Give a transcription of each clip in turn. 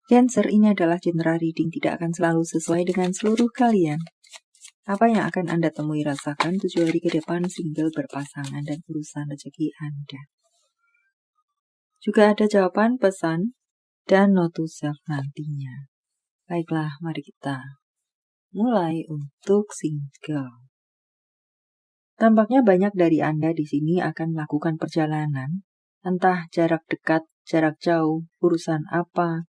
Cancer, ini adalah general reading, tidak akan selalu sesuai dengan seluruh kalian. Apa yang akan Anda temui rasakan 7 hari ke depan, single, berpasangan, dan urusan rezeki Anda. Juga ada jawaban, pesan, dan note to self nantinya. Baiklah, mari kita mulai untuk single. Tampaknya banyak dari Anda di sini akan melakukan perjalanan, entah jarak dekat, jarak jauh, urusan apa,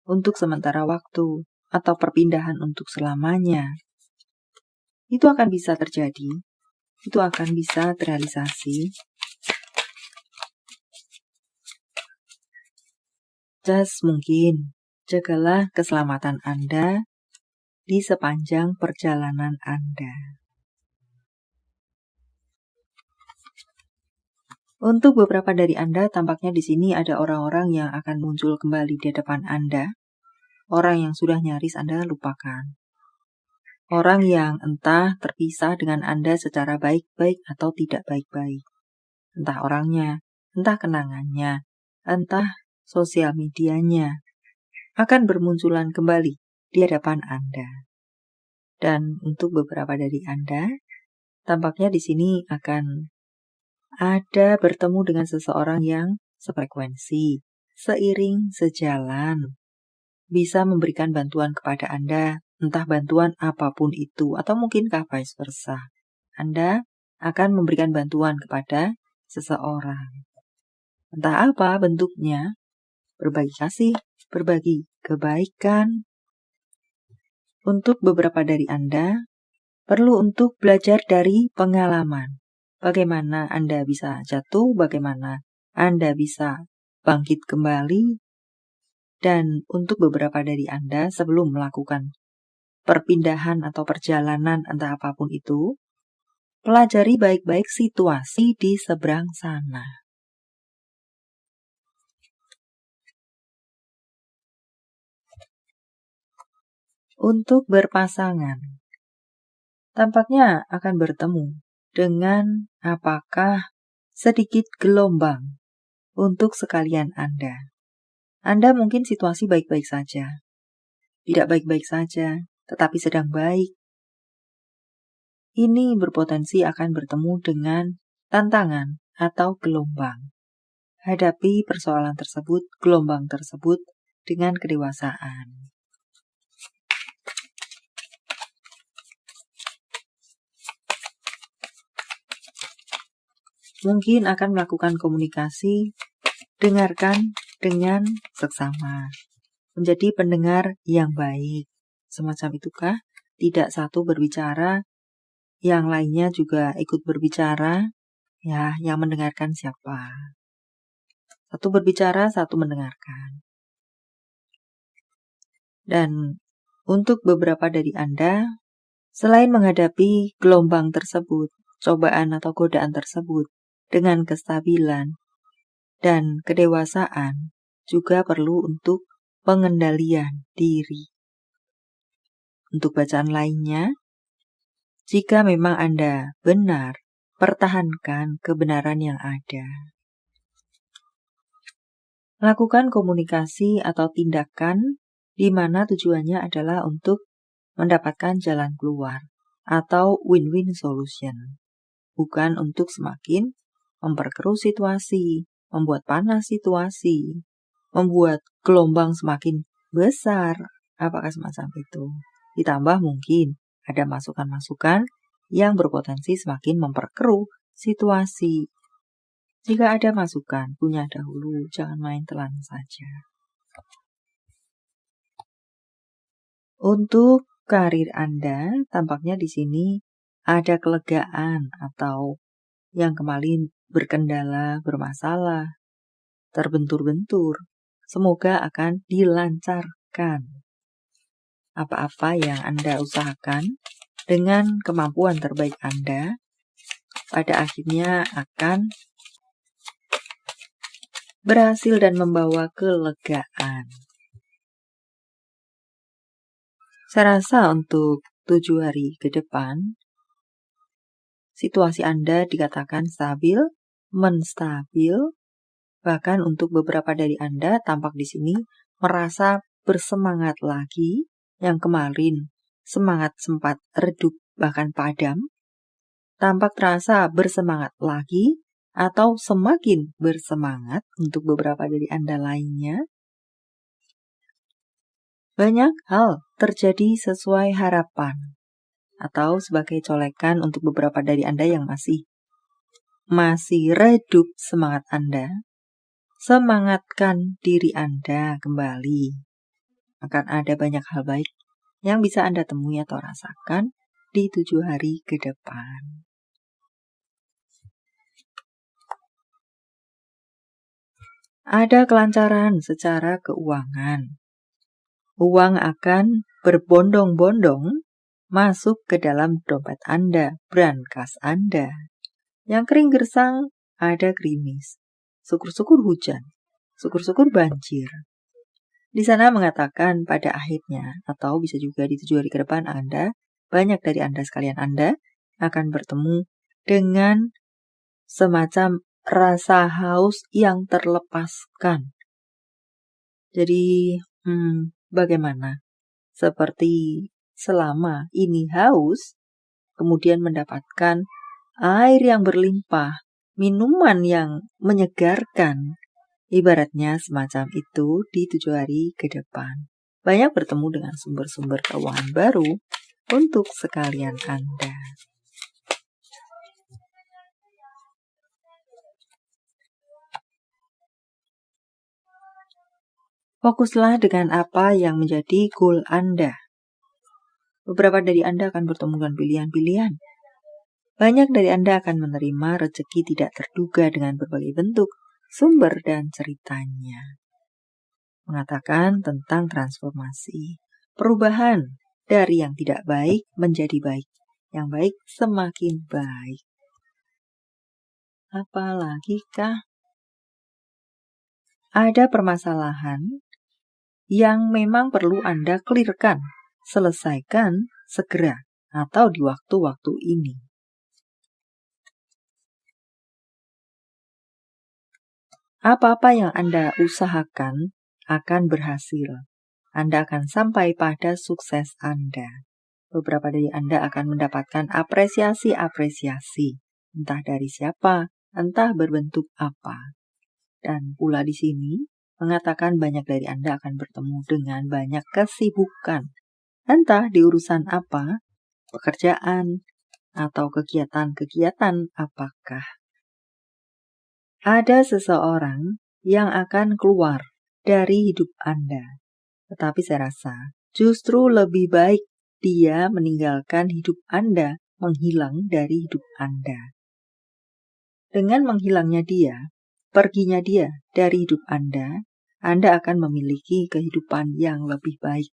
untuk sementara waktu, atau perpindahan untuk selamanya. Itu akan bisa terjadi, itu akan bisa terrealisasi. Just mungkin, jagalah keselamatan Anda di sepanjang perjalanan Anda. Untuk beberapa dari Anda, tampaknya di sini ada orang-orang yang akan muncul kembali di depan Anda. Orang yang sudah nyaris Anda lupakan. Orang yang entah terpisah dengan Anda secara baik-baik atau tidak baik-baik. Entah orangnya, entah kenangannya, entah sosial medianya, akan bermunculan kembali di hadapan Anda. Dan untuk beberapa dari Anda, tampaknya di sini akan ada bertemu dengan seseorang yang sefrekuensi, seiring, sejalan, bisa memberikan bantuan kepada Anda, entah bantuan apapun itu, atau mungkinkah vice versa. Anda akan memberikan bantuan kepada seseorang. Entah apa bentuknya, berbagi kasih, berbagi kebaikan. Untuk beberapa dari Anda, perlu untuk belajar dari pengalaman. Bagaimana Anda bisa jatuh, bagaimana Anda bisa bangkit kembali. Dan untuk beberapa dari Anda, sebelum melakukan perpindahan atau perjalanan entah apapun itu, pelajari baik-baik situasi di seberang sana. Untuk berpasangan, tampaknya akan bertemu dengan apakah sedikit gelombang untuk sekalian Anda. Anda mungkin situasi baik-baik saja, tidak baik-baik saja, tetapi sedang baik. Ini berpotensi akan bertemu dengan tantangan atau gelombang. Hadapi persoalan tersebut, gelombang tersebut dengan kedewasaan. Mungkin akan melakukan komunikasi, dengarkan dengan seksama. Menjadi pendengar yang baik. Semacam itukah? Tidak satu berbicara, yang lainnya juga ikut berbicara. Ya, yang mendengarkan siapa? Satu berbicara, satu mendengarkan. Dan untuk beberapa dari Anda, selain menghadapi gelombang tersebut, cobaan atau godaan tersebut dengan kestabilan dan kedewasaan, juga perlu untuk pengendalian diri. Untuk bacaan lainnya, jika memang Anda benar, pertahankan kebenaran yang ada. Lakukan komunikasi atau tindakan di mana tujuannya adalah untuk mendapatkan jalan keluar atau win-win solution. Bukan untuk semakin memperkeruh situasi, membuat panas situasi, membuat gelombang semakin besar, apakah semacam itu. Ditambah mungkin ada masukan-masukan yang berpotensi semakin memperkeruh situasi. Jika ada masukan, punya dahulu, jangan main telan saja. Untuk karir Anda, tampaknya di sini ada kelegaan atau yang kemarin berkendala, bermasalah, terbentur-bentur. Semoga akan dilancarkan. Apa-apa yang Anda usahakan dengan kemampuan terbaik Anda, pada akhirnya akan berhasil dan membawa kelegaan. Saya rasa untuk 7 hari ke depan, situasi Anda dikatakan stabil, menstabil, bahkan untuk beberapa dari Anda tampak di sini merasa bersemangat lagi, yang kemarin semangat sempat redup bahkan padam, tampak terasa bersemangat lagi, atau semakin bersemangat untuk beberapa dari Anda lainnya. Banyak hal terjadi sesuai harapan, atau sebagai colekan untuk beberapa dari Anda yang masih redup semangat Anda. Semangatkan diri Anda kembali. Akan ada banyak hal baik yang bisa Anda temui atau rasakan di 7 hari ke depan. Ada kelancaran secara keuangan. Uang akan berbondong-bondong masuk ke dalam dompet Anda, brankas Anda. Yang kering gersang, ada gerimis. Syukur-syukur hujan, syukur-syukur banjir. Di sana mengatakan pada akhirnya, atau bisa juga di 7 hari ke depan Anda, banyak dari Anda sekalian Anda akan bertemu dengan semacam rasa haus yang terlepaskan. Jadi, bagaimana? Seperti selama ini haus, kemudian mendapatkan air yang berlimpah, minuman yang menyegarkan, ibaratnya semacam itu di 7 hari ke depan. Banyak bertemu dengan sumber-sumber keuangan baru untuk sekalian Anda. Fokuslah dengan apa yang menjadi goal Anda. Beberapa dari Anda akan bertemu dengan pilihan-pilihan. Banyak dari Anda akan menerima rezeki tidak terduga dengan berbagai bentuk, sumber, dan ceritanya. Mengatakan tentang transformasi, perubahan dari yang tidak baik menjadi baik, yang baik semakin baik. Apalagi kah? Ada permasalahan yang memang perlu Anda clearkan, selesaikan segera, atau di waktu-waktu ini. Apa-apa yang Anda usahakan akan berhasil. Anda akan sampai pada sukses Anda. Beberapa dari Anda akan mendapatkan apresiasi-apresiasi, entah dari siapa, entah berbentuk apa. Dan pula di sini mengatakan banyak dari Anda akan bertemu dengan banyak kesibukan, entah di urusan apa, pekerjaan, atau kegiatan-kegiatan apakah. Ada seseorang yang akan keluar dari hidup Anda. Tetapi saya rasa justru lebih baik dia meninggalkan hidup Anda, menghilang dari hidup Anda. Dengan menghilangnya dia, perginya dia dari hidup Anda akan memiliki kehidupan yang lebih baik.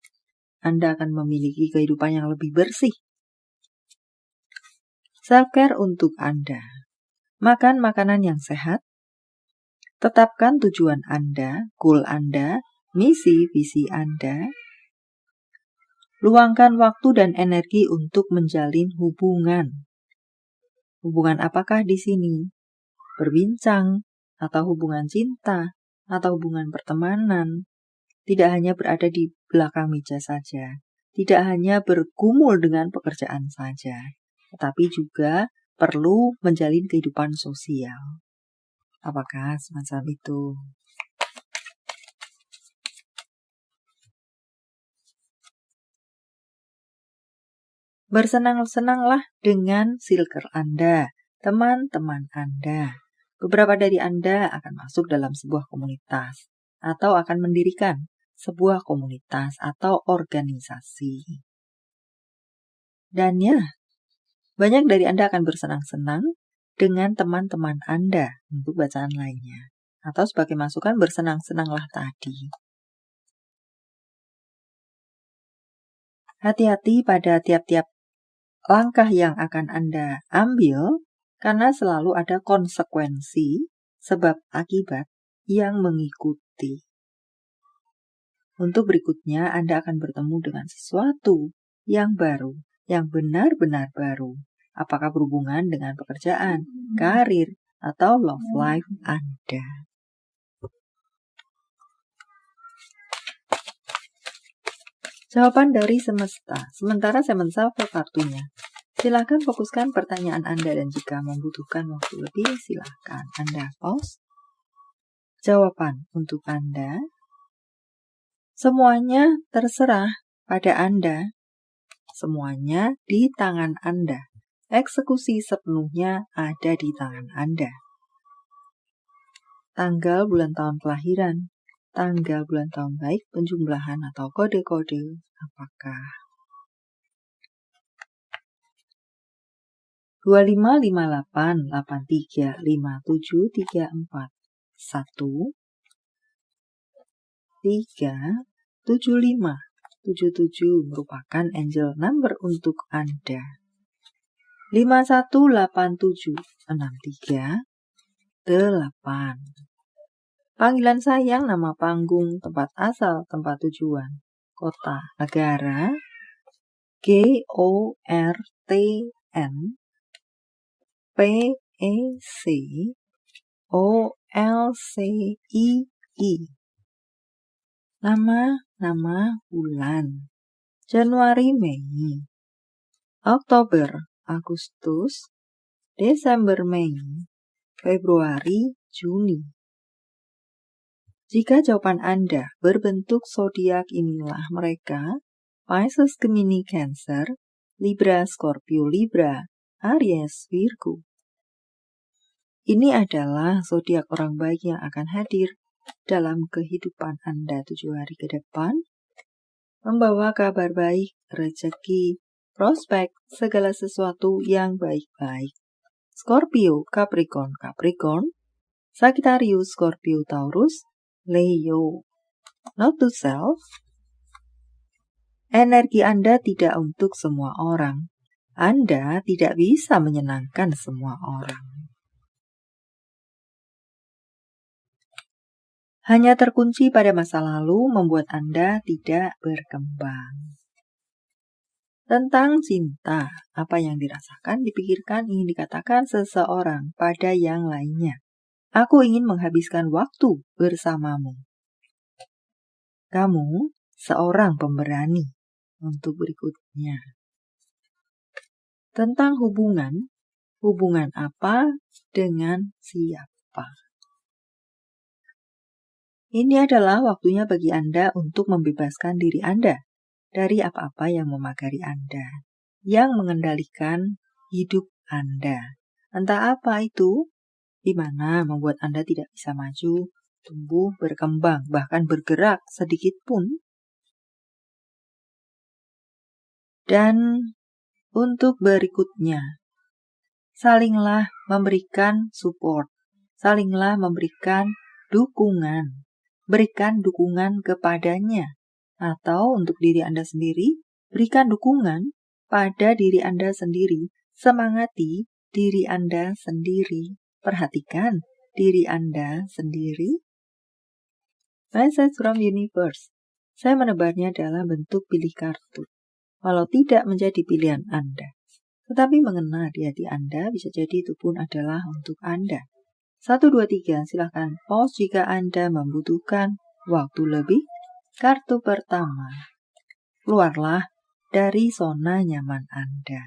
Anda akan memiliki kehidupan yang lebih bersih. Self-care untuk Anda. Makan makanan yang sehat. Tetapkan tujuan Anda, goal Anda, misi, visi Anda. Luangkan waktu dan energi untuk menjalin hubungan. Hubungan apakah di sini? Berbincang, atau hubungan cinta, atau hubungan pertemanan. Tidak hanya berada di belakang meja saja. Tidak hanya bergumul dengan pekerjaan saja. Tetapi juga perlu menjalin kehidupan sosial. Apakah semacam itu? Bersenang-senanglah dengan circle Anda, teman-teman Anda. Beberapa dari Anda akan masuk dalam sebuah komunitas atau akan mendirikan sebuah komunitas atau organisasi. Dan ya, banyak dari Anda akan bersenang-senang dengan teman-teman Anda untuk bacaan lainnya. Atau sebagai masukan bersenang-senanglah tadi. Hati-hati pada tiap-tiap langkah yang akan Anda ambil karena selalu ada konsekuensi sebab akibat yang mengikuti. Untuk berikutnya Anda akan bertemu dengan sesuatu yang baru, yang benar-benar baru. Apakah berhubungan dengan pekerjaan, karir, atau love life Anda. Jawaban dari semesta. Sementara saya menshuffle kartunya. Silakan fokuskan pertanyaan Anda dan jika membutuhkan waktu lebih, silakan Anda pause. Jawaban untuk Anda. Semuanya terserah pada Anda. Semuanya di tangan Anda. Eksekusi sepenuhnya ada di tangan Anda. Tanggal, bulan, tahun kelahiran. Tanggal, bulan, tahun baik, penjumlahan atau kode-kode. Apakah 2558 83 57 34 1 3 75 77 merupakan angel number untuk Anda. 5187 63 8. Panggilan sayang, nama panggung, tempat asal, tempat tujuan, kota, negara, GORTN PEC OLCII. Nama bulan, Januari, Mei, Oktober, Agustus, Desember, Mei, Februari, Juni. Jika jawaban Anda berbentuk zodiak, inilah mereka: Pisces, Gemini, Cancer, Libra, Scorpio, Libra, Aries, Virgo. Ini adalah zodiak orang baik yang akan hadir dalam kehidupan Anda 7 hari ke depan, membawa kabar baik, rezeki, prospek, segala sesuatu yang baik-baik. Scorpio, Capricorn, Capricorn, Sagittarius, Scorpio, Taurus, Leo. Note to self, energi Anda tidak untuk semua orang. Anda tidak bisa menyenangkan semua orang. Hanya terkunci pada masa lalu membuat Anda tidak berkembang. Tentang cinta, apa yang dirasakan, dipikirkan, ingin dikatakan seseorang pada yang lainnya. Aku ingin menghabiskan waktu bersamamu. Kamu seorang pemberani. Untuk berikutnya. Tentang hubungan, hubungan apa dengan siapa? Ini adalah waktunya bagi Anda untuk membebaskan diri Anda dari apa-apa yang memagari Anda, yang mengendalikan hidup Anda. Entah apa itu, di mana membuat Anda tidak bisa maju, tumbuh, berkembang, bahkan bergerak sedikit pun. Dan untuk berikutnya, salinglah memberikan support, salinglah memberikan dukungan. Berikan dukungan kepadanya. Atau untuk diri Anda sendiri, berikan dukungan pada diri Anda sendiri. Semangati diri Anda sendiri. Perhatikan diri Anda sendiri. Message from Universe. Saya menebarnya dalam bentuk pilih kartu. Walau tidak menjadi pilihan Anda, tetapi mengena di hati Anda, bisa jadi itu pun adalah untuk Anda. 1, 2, 3, silahkan pause jika Anda membutuhkan waktu lebih. Kartu pertama, keluarlah dari zona nyaman Anda.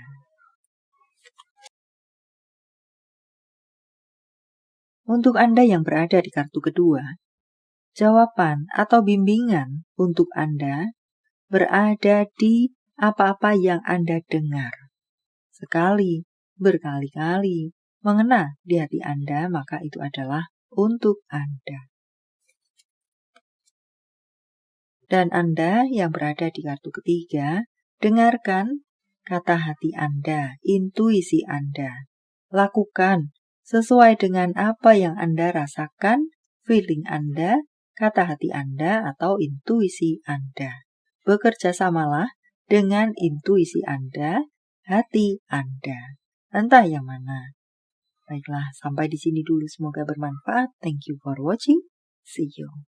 Untuk Anda yang berada di kartu kedua, jawaban atau bimbingan untuk Anda berada di apa-apa yang Anda dengar. Sekali, berkali-kali, mengena di hati Anda, maka itu adalah untuk Anda. Dan Anda yang berada di kartu ketiga, dengarkan kata hati Anda, intuisi Anda. Lakukan sesuai dengan apa yang Anda rasakan, feeling Anda, kata hati Anda, atau intuisi Anda. Bekerja samalah dengan intuisi Anda, hati Anda. Entah yang mana. Baiklah, sampai di sini dulu. Semoga bermanfaat. Thank you for watching. See you.